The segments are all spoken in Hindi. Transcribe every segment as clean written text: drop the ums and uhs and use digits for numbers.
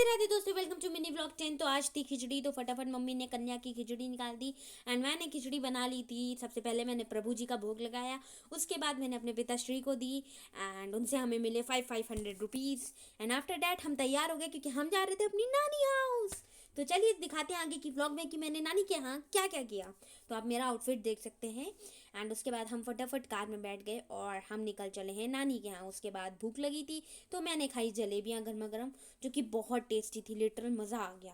राधे राधे दोस्तों, वेलकम टू मिनी व्लॉग 10। तो आज थी खिचड़ी, तो फटाफट मम्मी ने कन्या की खिचड़ी निकाल दी एंड मैंने खिचड़ी बना ली थी। सबसे पहले मैंने प्रभु जी का भोग लगाया, उसके बाद मैंने अपने पिताश्री को दी एंड उनसे हमें मिले 500 रुपीज़। एंड आफ्टर डैट हम तैयार हो गए क्योंकि हम जा रहे थे अपनी नानी हाउस। तो चलिए दिखाते हैं आगे की व्लॉग में कि मैंने नानी के यहाँ क्या क्या किया। तो आप मेरा आउटफिट देख सकते हैं एंड उसके बाद हम फटाफट कार में बैठ गए और हम निकल चले हैं नानी के यहाँ। उसके बाद भूख लगी थी तो मैंने खाई जलेबियाँ गर्मा गर्म, जो कि बहुत टेस्टी थी, लिटरल मज़ा आ गया।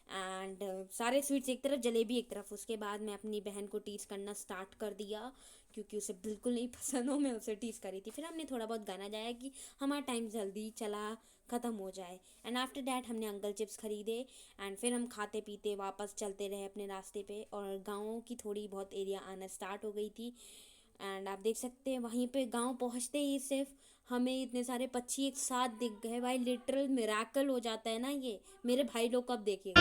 एंड सारे स्वीट्स एक तरफ, जलेबी एक तरफ। उसके बाद मैं अपनी बहन को टीज़ करना स्टार्ट कर दिया क्योंकि उसे बिल्कुल नहीं पसंद हो, मैं उसे टीज़ करी थी। फिर हमने थोड़ा बहुत गाना गाया कि हमारा टाइम जल्दी चला ख़त्म हो जाए। एंड आफ्टर डैट हमने अंकल चिप्स खरीदे एंड फिर हम खाते पीते वापस चलते रहे अपने रास्ते पे। और गाँव की थोड़ी बहुत एरिया आना स्टार्ट हो गई थी एंड आप देख सकते हैं वहीं पे गांव पहुंचते ही सिर्फ हमें इतने सारे पक्षी एक साथ दिख गए। भाई लिटरल मिराकल हो जाता है ना ये, मेरे भाई लोग कब देखिएगा।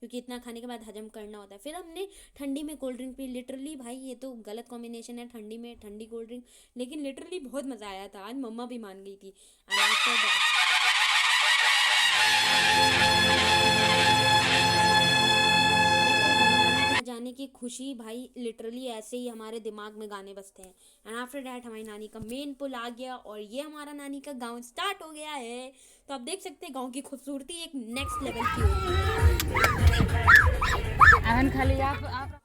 क्योंकि इतना खाने के बाद हजम करना होता है। फिर हमने ठंडी में कोल्ड ड्रिंक पी। लिटरली भाई ये तो गलत कॉम्बिनेशन है, ठंडी में ठंडी कोल्ड ड्रिंक, लेकिन लिटरली बहुत मज़ा आया था। आज मम्मा भी मान गई थी। एंड आफ्टर दैट जाने की खुशी, भाई लिटरली ऐसे ही हमारे दिमाग में गाने बजते हैं। एंड आफ्टर डैट हमारी नानी का मेन पुल आ गया और ये हमारा नानी का गांव स्टार्ट हो गया है। तो आप देख सकते हैं गांव की खूबसूरती एक नेक्स्ट लेवल की होती है। खाली आप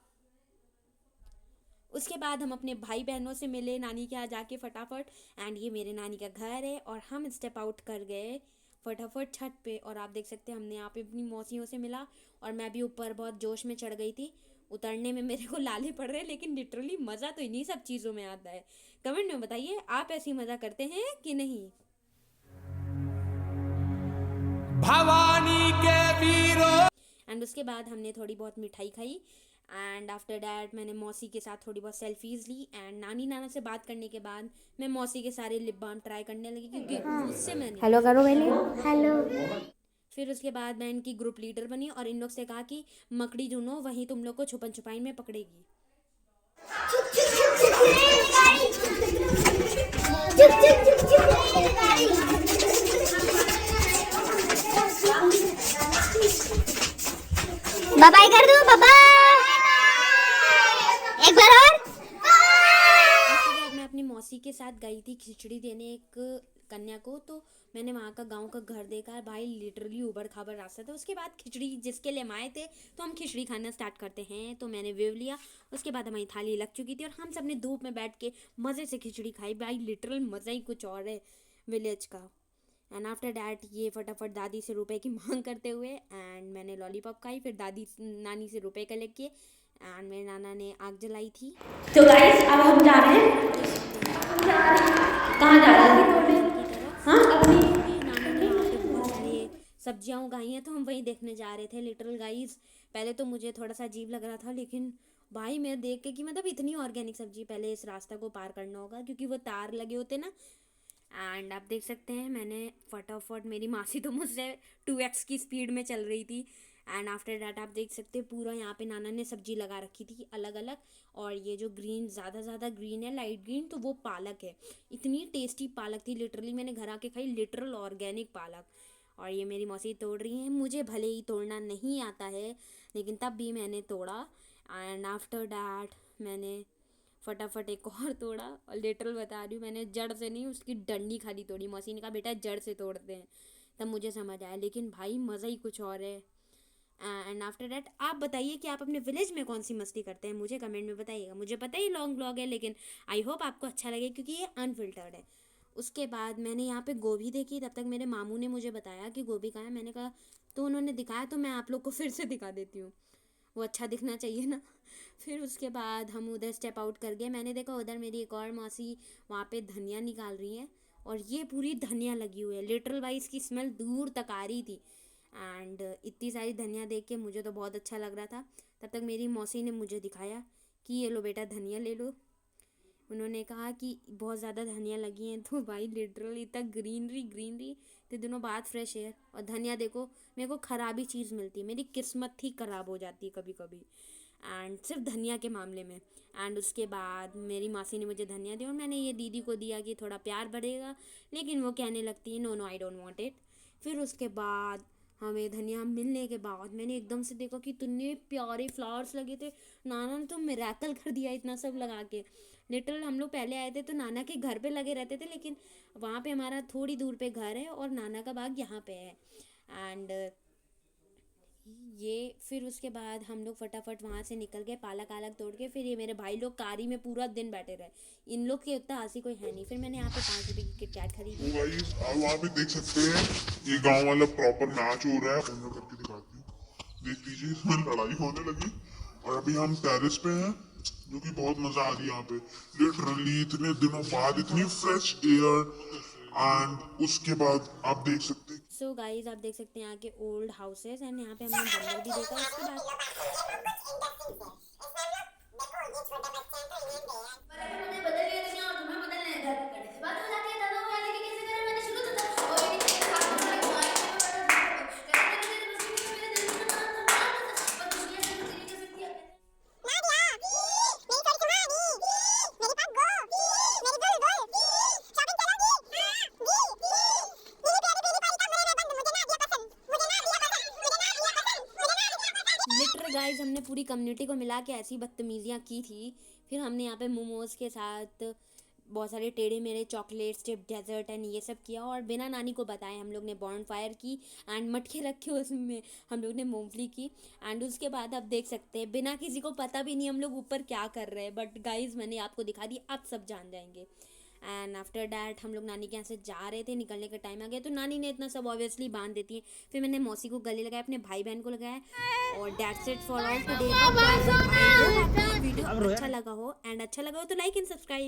उसके बाद हम अपने भाई बहनों से मिले नानी के यहाँ जाके फटाफट। एंड ये मेरे नानी का घर है और हम स्टेप आउट कर गए फटाफट छत पे। और आप देख सकते हैं हमने यहाँ पे अपनी मौसियों से मिला और मैं भी ऊपर बहुत जोश में चढ़ गई थी। उतरने में मेरे को लाले पड़ रहे, लेकिन लिटरली मज़ा तो इन्हीं सब चीज़ों में आता है। कमेंट में बताइए आप ऐसी मज़ा करते हैं कि नहीं। भवानी के वीरों एंड उसके बाद हमने थोड़ी बहुत मिठाई खाई एंड आफ्टर डैट मैंने मौसी के साथ थोड़ी बहुत सेल्फीज़ ली। एंड नानी नाना से बात करने के बाद मैं मौसी के सारे लिप बाम ट्राई करने लगी क्योंकि उससे मैंने हेलो करो पहले। हेलो। फिर उसके बाद मैं इनकी ग्रुप लीडर बनी और इन लोग से कहा कि मकड़ी ढूंढो, वहीं तुम लोग को छुपन छुपाई में पकड़ेगी। बाय कर दो बाबा, एक बार और। उसके बाद मैं अपनी मौसी के साथ गई थी खिचड़ी देने एक कन्या को। तो मैंने वहाँ का गांव का घर देखा। भाई लिटरली उबड़ खाबड़ रास्ता था। उसके बाद खिचड़ी जिसके लिए हम आए थे तो हम खिचड़ी खाना स्टार्ट करते हैं। तो मैंने व्यू लिया, उसके बाद हमारी थाली लग चुकी थी और हम सब ने धूप में बैठ के मज़े से खिचड़ी खाई। भाई लिटरल मज़ा ही कुछ और है विलेज का। एंड आफ्टर डैट ये फटाफट दादी से रुपए की मांग करते हुए एंड मैंने लॉलीपॉप खाई। फिर दादी नानी से रुपए कलेक्ट किए एंड मेरे नाना ने आग जलाई थी। तो गाइस अब हम जा रहे हैं। कहाँ जा रहे हैं? हाँ अपनी नाना ने यहाँ पे बहुत सारी सब्जियाँ उगाई हैं तो हम वही देखने जा रहे थे। लिटरल गाइस पहले तो मुझे थोड़ा सा अजीब लग रहा था, लेकिन भाई मैं देख के कि मतलब इतनी ऑर्गेनिक सब्जी, पहले इस रास्ता को पार करना होगा क्योंकि वो तार लगे होते ना। एंड आप देख सकते हैं मैंने फटाफट, मेरी मासी तो मुझसे 2x की स्पीड में चल रही थी। एंड आफ्टर डैट आप देख सकते हैं पूरा यहाँ पे नाना ने सब्जी लगा रखी थी अलग अलग। और ये जो ग्रीन ज़्यादा ग्रीन है, लाइट ग्रीन, तो वो पालक है। इतनी टेस्टी पालक थी, लिटरली मैंने घर आके खाई, लिटरल ऑर्गेनिक पालक। और ये मेरी मौसी तोड़ रही हैं। मुझे भले ही तोड़ना नहीं आता है लेकिन तब भी मैंने तोड़ा। एंड आफ्टर डैट मैंने फटाफट एक और तोड़ा और लिटरल बता रही हूँ मैंने जड़ से नहीं, उसकी डंडी खाली तोड़ी। मौसी ने कहा बेटा जड़ से तोड़ते हैं, तब मुझे समझ आया। लेकिन भाई मज़ा ही कुछ और है। एंड आफ्टर डैट आप बताइए कि आप अपने विलेज में कौन सी मस्ती करते हैं, मुझे कमेंट में बताइएगा। मुझे पता ही लॉन्ग ब्लॉग है लेकिन आई होप आपको अच्छा लगे क्योंकि ये अनफिल्टर्ड है। उसके बाद मैंने यहाँ पे गोभी देखी, तब तक मेरे मामू ने मुझे बताया कि गोभी कहाँ है। मैंने कहा तो उन्होंने दिखाया, तो मैं आप लोग को फिर से दिखा देती हूँ, वो अच्छा दिखना चाहिए ना। फिर उसके बाद हम उधर स्टेप आउट कर गए। मैंने देखा उधर मेरी एक और मौसी वहाँ पे धनिया निकाल रही है और ये पूरी धनिया लगी हुई है। लिटरल वाइज की स्मेल दूर तक आ रही थी। एंड इतनी सारी धनिया देख के मुझे तो बहुत अच्छा लग रहा था। तब तक मेरी मौसी ने मुझे दिखाया कि ये लो बेटा धनिया ले लो। उन्होंने कहा कि बहुत ज़्यादा धनिया लगी हैं। तो भाई लिटरली इतना ग्रीनरी तो दिनों बाद फ्रेश एयर और धनिया देखो, मेरे को ख़राबी चीज़ मिलती है, मेरी किस्मत ही ख़राब हो जाती है कभी कभी। एंड सिर्फ धनिया के मामले में। एंड उसके बाद मेरी मासी ने मुझे धनिया दिया और मैंने ये दीदी को दिया कि थोड़ा प्यार बढ़ेगा, लेकिन वो कहने लगती है no no I don't want it. फिर उसके बाद हमें धनिया मिलने के बाद मैंने एकदम से देखा कि इतने प्यारे फ्लावर्स लगे थे। नाना ने तो मिरेकल कर दिया इतना सब लगा के। लिटरल हम लोग पहले आए थे तो नाना के घर पे लगे रहते थे, लेकिन वहाँ पे हमारा थोड़ी दूर पे घर है और नाना का बाग यहाँ पे है। एंड ये फिर उसके बाद हम लोग फटाफट वहाँ से निकल गए पालक आलक तोड़ के। फिर ये मेरे भाई लोग कारी में पूरा दिन बैठे रहे, इन लोग के उतना हंसी कोई है नहीं। फिर मैंने यहाँ पे 5 रुपए की किटकैट खरीदी। गाइस आप वहाँ पे देख सकते हैं ये गांव वाला प्रॉपर मैच हो रहा है। मैं करके दिखाती हूँ, देख लीजिए इसमें लड़ाई होने लगी। और अभी हम टेरेस पे हैं, जो कि बहुत मजा आ रही है यहाँ पे। लिटरली इतने दिनों बाद इतनी फ्रेश एयर। एंड उसके बाद आप देख सकते हैं सो गाइज आप देख सकते हैं यहाँ के ओल्ड हाउसेस एंड यहाँ पे हमने बंदर भी देखा। उसके बाद लिटरल गाइज हमने पूरी कम्युनिटी को मिला के ऐसी बदतमीजियाँ की थी। फिर हमने यहाँ पे मोमोज के साथ बहुत सारे टेढ़े मेढ़े चॉकलेट्स चिप डेजर्ट एंड ये सब किया, और बिना नानी को बताए हम लोग ने बॉनफायर की एंड मटके रखे उसमें हम लोग ने मूंगफली की। एंड उसके बाद आप देख सकते हैं बिना किसी को पता भी नहीं हम लोग ऊपर क्या कर रहे हैं, बट गाइज मैंने आपको दिखा दी, आप सब जान जाएंगे। एंड आफ्टर डैट हम लोग नानी के यहाँ से जा रहे थे, निकलने का टाइम आ गया तो नानी ने इतना सब ऑब्वियसली बांध देती है। फिर मैंने मौसी को गले लगाया, अपने भाई बहन को लगाया, और that's it for all today. Video अच्छा लगा हो तो लाइक एंड सब्सक्राइब।